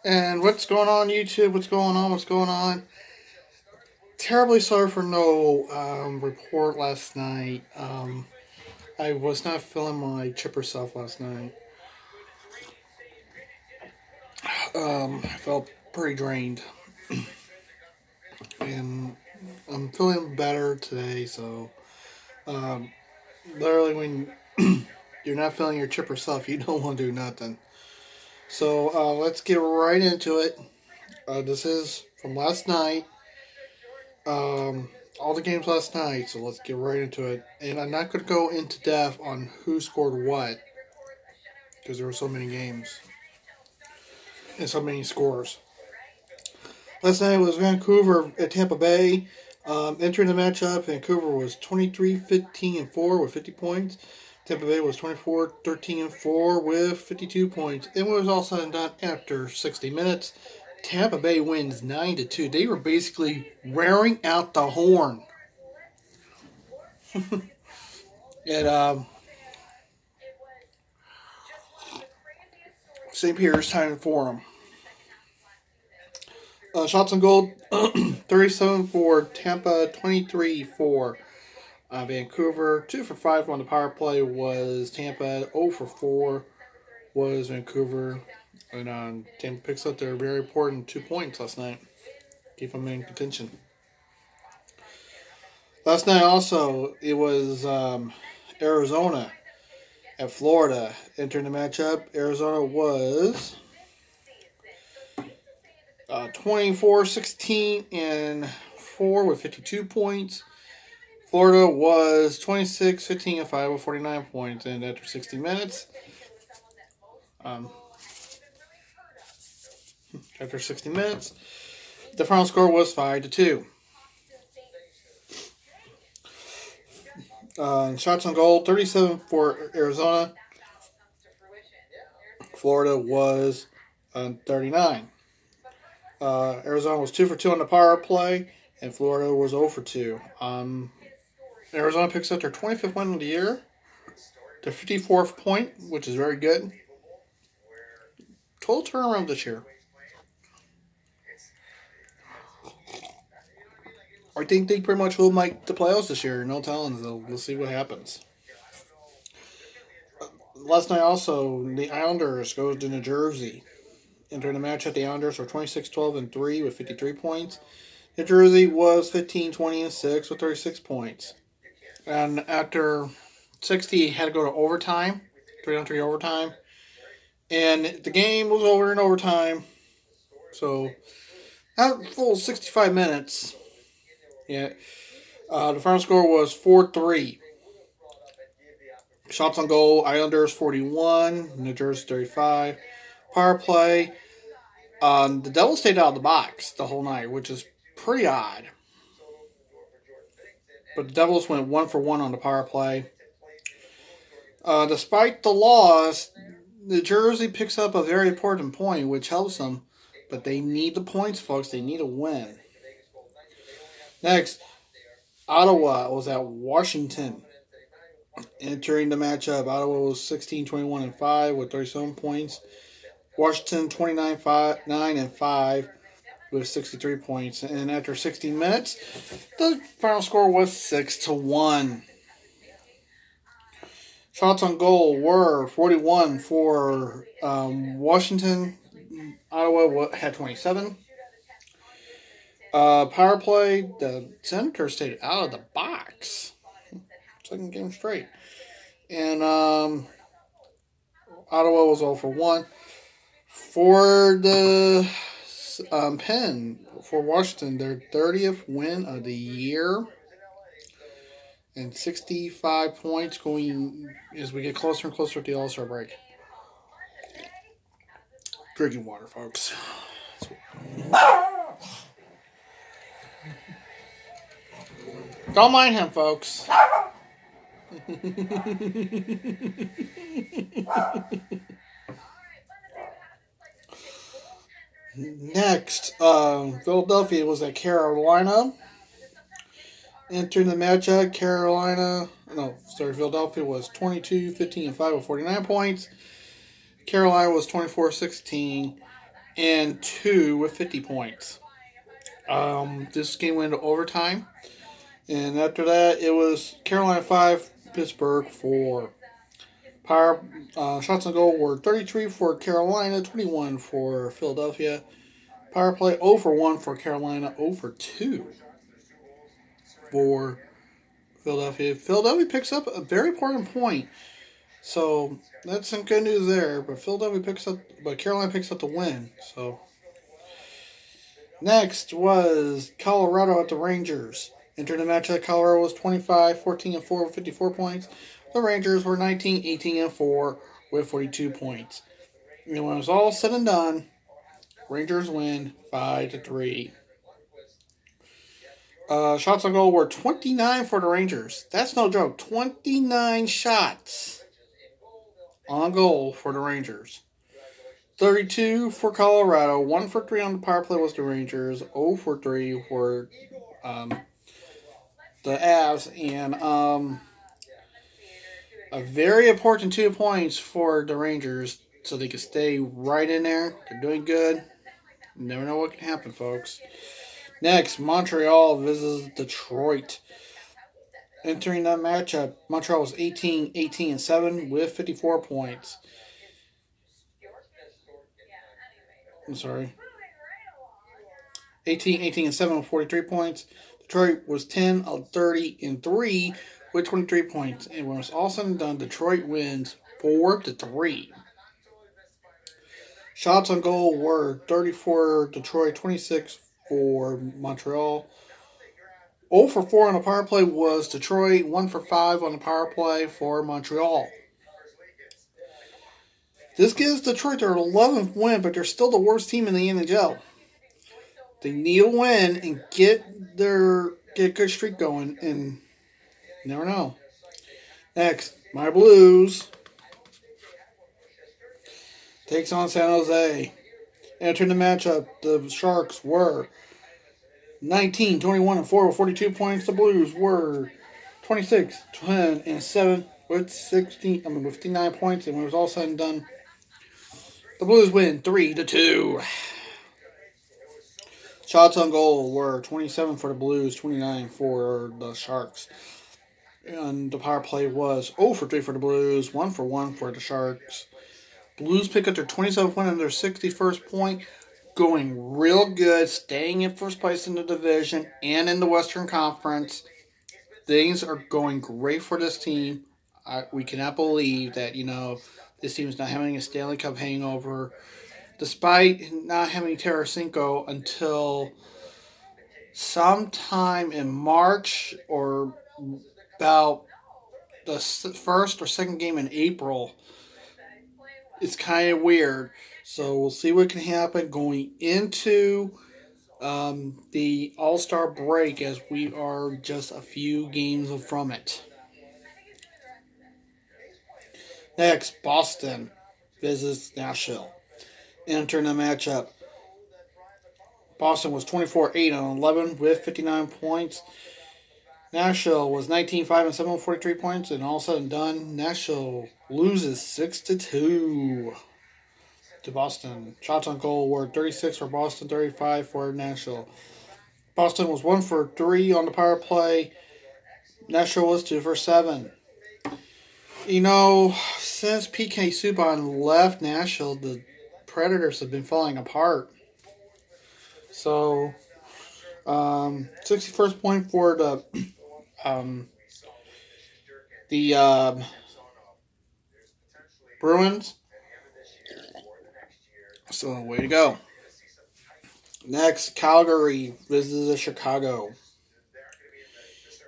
And what's going on, YouTube? What's going on? What's going on? Terribly sorry for no report last night. I was not feeling my chipper self last night. I felt pretty drained. And I'm feeling better today, so um, literally when you're not feeling your chipper self, you don't want to do nothing. So let's get right into it. This is from last night. All the games last night, so let's get right into it. And I'm not going to go into depth on who scored what, because there were so many games and so many scores. Last night was Vancouver at Tampa Bay. Entering the matchup, Vancouver was 23-15-4 with 50 points. Tampa Bay was 24-13-4 with 52 points. And when it was all said and done after 60 minutes, Tampa Bay wins 9-2. They were basically wearing out the horn. And St. Peter's time for them. Shots on goal, 37 for Tampa, 23 for Vancouver. 2 for 5 on the power play was Tampa. 0 for 4 was Vancouver. And Tampa picks up their very important 2 points last night. Keep them in contention. Last night also, it was Arizona at Florida entering the matchup. Arizona was 24-16-4 with 52 points. Florida was 26-15-5 with 49 points. And after 60 minutes, the final score was 5-2. Shots on goal, 37 for Arizona. Florida was 39. Arizona was 2 for 2 on the power play, and Florida was 0 for 2. Arizona picks up their 25th win of the year, their 54th point, which is very good. Total turnaround this year. I think they pretty much will make the playoffs this year. No telling, though. We'll see what happens. Last night also, the Islanders go to New Jersey. Entering the matchup, the Islanders were 26-12-3 with 53 points. New Jersey was 15-20-6 with 36 points. And after 60, had to go to overtime, 3-on-3 overtime. And the game was over in overtime. So, not full 65 minutes. Yeah. The final score was 4-3. Shots on goal, Islanders 41, New Jersey 35. Power play, the Devils stayed out of the box the whole night, which is pretty odd. But the Devils went 1 for 1 on the power play. Despite the loss, New Jersey picks up a very important point, which helps them. But they need the points, folks. They need a win. Next, Ottawa was at Washington. Entering the matchup, Ottawa was 16-21-5 with 37 points. Washington 29-9-5 with 63 points. And after 60 minutes, the final score was 6-1. Shots on goal were 41 for Washington. Ottawa had 27. Power play, the Senators stayed out of the box. Second game straight. And Ottawa was 0 for 1. For the Pen, for Washington, their 30th win of the year. And 65 points going as we get closer and closer to the All-Star break. Drinking water, folks. Don't mind him, folks. Next, Philadelphia was at Carolina. Entering the matchup, Philadelphia was 22-15-5 with 49 points. Carolina was 24-16 and 2 with 50 points. This game went into overtime. And after that, it was Carolina 5, Pittsburgh 4. Power shots on goal were 33 for Carolina, 21 for Philadelphia. Power play 0 for 1 for Carolina, 0 for 2 for Philadelphia. Philadelphia picks up a very important point. So that's some good news there. But Carolina picks up the win. So next was Colorado at the Rangers. Entering the matchup, Colorado was 25, 14, and 4 with 54 points. The Rangers were 19, 18, and 4 with 42 points. And when it was all said and done, Rangers win 5-3. Shots on goal were 29 for the Rangers. That's no joke. 29 shots on goal for the Rangers. 32 for Colorado. 1 for 3 on the power play was the Rangers. 0 for 3 were the Avs. And a very important 2 points for the Rangers so they can stay right in there. They're doing good. You never know what can happen, folks. Next, Montreal visits Detroit. Entering that matchup, Montreal was 18, 18, and 7 with 54 points. I'm sorry. 18, 18, and 7 with 43 points. Detroit was 10, 30, and 3 with 23 points. And when it's all said and done, Detroit wins 4-3. Shots on goal were 34 Detroit, 26 for Montreal. 0 for 4 on the power play was Detroit. 1 for 5 on the power play for Montreal. This gives Detroit their 11th win, but they're still the worst team in the NHL. They need a win and get a good streak going, and you never know. Next, my Blues takes on San Jose. Entering the matchup, the Sharks were 19, 21, and 4 with 42 points. The Blues were 26, 10, and 7 with 59 points. And when it was all said and done, the Blues win 3-2. Shots on goal were 27 for the Blues, 29 for the Sharks. And the power play was 0 for 3 for the Blues, 1 for 1 for the Sharks. Blues pick up their 27th win and their 61st point, going real good, staying in first place in the division and in the Western Conference. Things are going great for this team. We cannot believe that, this team is not having a Stanley Cup hangover, despite not having Tarasenko until sometime in March or about the first or second game in April. It's kind of weird. So we'll see what can happen going into the All-Star break, as we are just a few games from it. Next, Boston visits Nashville. Entering the matchup, Boston was 24, 8, and 11 with 59 points. Nashville was 19, 5, and 7 with 43 points, and all said and done, Nashville loses 6-2 to Boston. Shots on goal were 36 for Boston, 35 for Nashville. Boston was 1 for 3 on the power play. Nashville was 2 for 7. Since PK Subban left Nashville, the Predators have been falling apart. So, 61st point for the Bruins. So, way to go. Next, Calgary visits Chicago.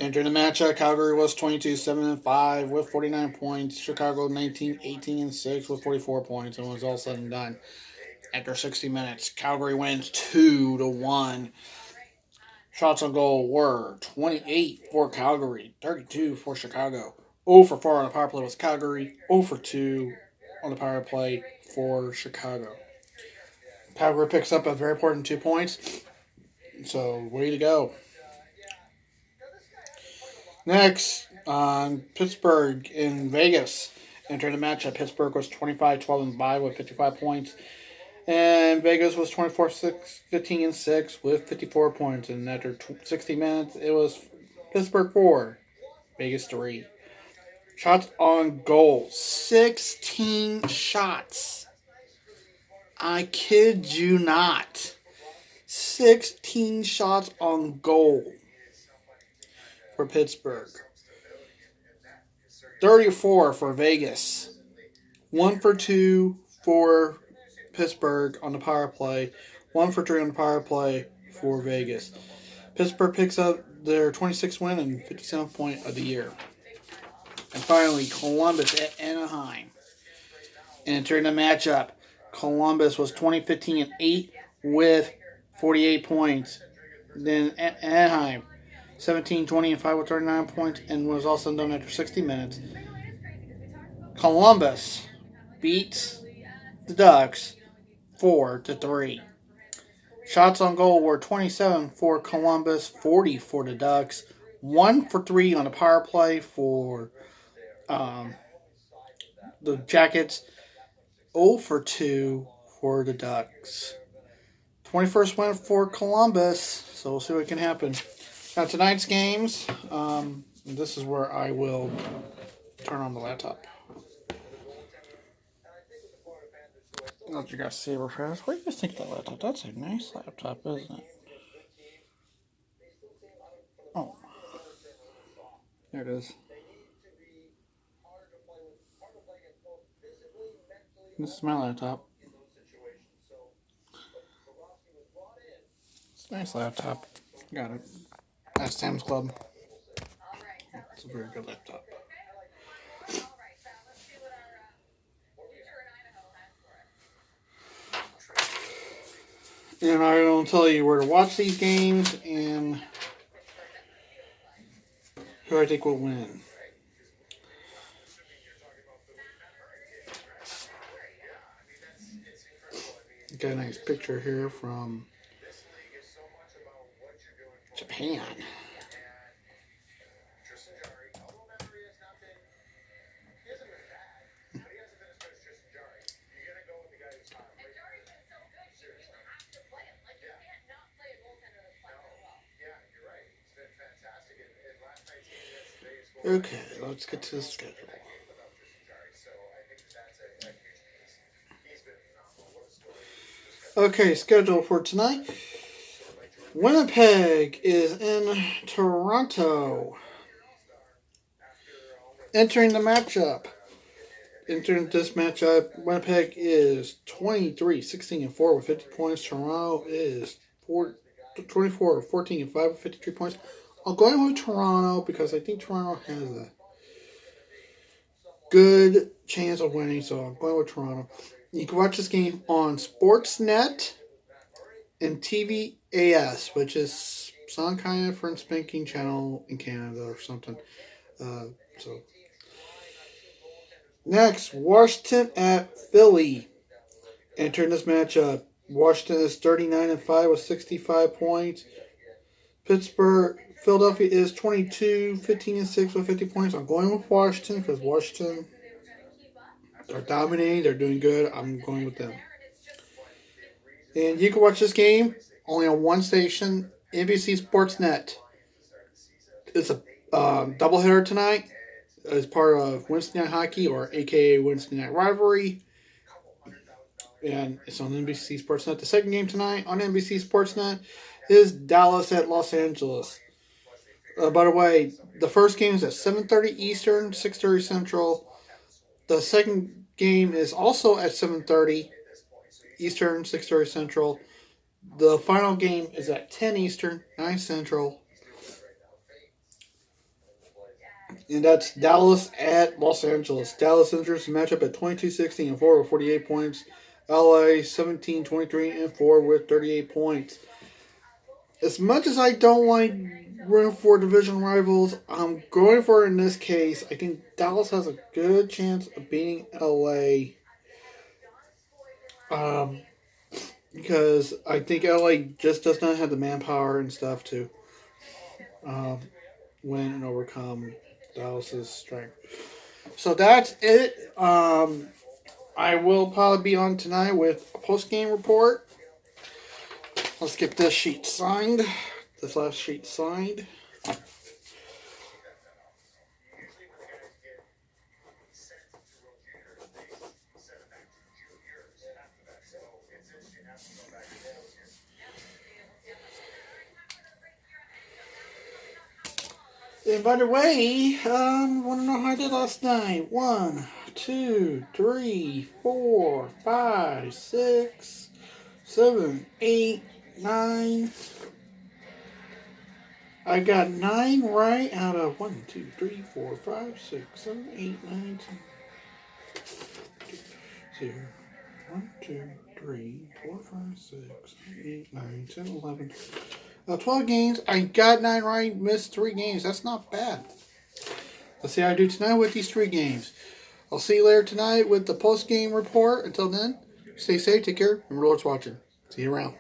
Entering the matchup, Calgary was 22, 7, and 5 with 49 points. Chicago 19, 18, and 6 with 44 points. And when it was all said and done, after 60 minutes, Calgary wins 2-1. Shots on goal were 28 for Calgary, 32 for Chicago. 0 for 4 on the power play was Calgary. 0 for 2 on the power play for Chicago. Calgary picks up a very important 2 points. So, way to go. Next, Pittsburgh in Vegas. Entering the matchup, Pittsburgh was 25, 12, and 5 with 55 points. And Vegas was 15-6 with 54 points. And after 60 minutes, it was Pittsburgh 4, Vegas 3. Shots on goal, 16 shots. I kid you not. 16 shots on goal for Pittsburgh. 34 for Vegas. 1 for 2 for Pittsburgh on the power play. 1 for 3 on the power play for Vegas. Pittsburgh picks up their 26th win and 57th point of the year. And finally, Columbus at Anaheim. And entering the matchup, Columbus was 20-15-8 with 48 points. Then Anaheim, 17-20-5 with 39 points, and was also done after 60 minutes. Columbus beats the Ducks 4-3. Shots on goal were 27 for Columbus, 40 for the Ducks, 1 for 3 on the power play for the Jackets, 0 for 2 for the Ducks. 21st win for Columbus, so we'll see what can happen. Now tonight's games, this is where I will turn on the laptop. I'll let you guys see real fast. What do you guys think of that laptop? That's a nice laptop, isn't it? Oh. There it is. This is my laptop. It's a nice laptop. Got it at Sam's Club. It's a very good laptop. And I will tell you where to watch these games and who I think will win. Got a nice picture here from Japan. Okay, let's get to the schedule. Okay, schedule for tonight. Winnipeg is in Toronto. Entering this matchup, Winnipeg is 23-16-4 with 50 points. Toronto is 24-14-5 with 53 points. I'm going with Toronto because I think Toronto has a good chance of winning, so I'm going with Toronto. You can watch this game on Sportsnet and TVAS, which is some kind of French speaking channel in Canada or something. Next, Washington at Philly. Entering this matchup, Washington is 39-5 with 65 points. Philadelphia is 22-15-6 with 50 points. I'm going with Washington because Washington are dominating. They're doing good. I'm going with them. And you can watch this game only on one station, NBC Sportsnet. It's a doubleheader tonight as part of Wednesday Night Hockey, or a.k.a. Wednesday Night Rivalry. And it's on NBC Sportsnet. The second game tonight on NBC Sportsnet is Dallas at Los Angeles. By the way, the first game is at 7:30 Eastern, 6:30 Central. The second game is also at 7:30 Eastern, 6:30 Central. The final game is at 10 Eastern, 9 Central. And that's Dallas at Los Angeles. Dallas enters the matchup at 22-16-4 with 48 points. LA 17-23-4 with 38 points. As much as I don't like rooting for division rivals, I'm going for it in this case. I think Dallas has a good chance of beating LA. Because I think LA just does not have the manpower and stuff to win and overcome Dallas's strength. So that's it. I will probably be on tonight with a post-game report. Let's get this sheet signed. This last sheet signed. And by the way, want to know how I did last night? 1, 2, 3, 4, 5, 6, 7, 8, 9. I got 9 right out of 1, 2, 3, 4, 5, 6, 7, 8, 9, 10. 0. 1, 2, 3, 4, 5, 6, 8, 9, 10, 11. 12 games. I got 9 right, missed 3 games. That's not bad. Let's see how I do tonight with these 3 games. I'll see you later tonight with the post-game report. Until then, stay safe, take care, and Lord's watching. See you around.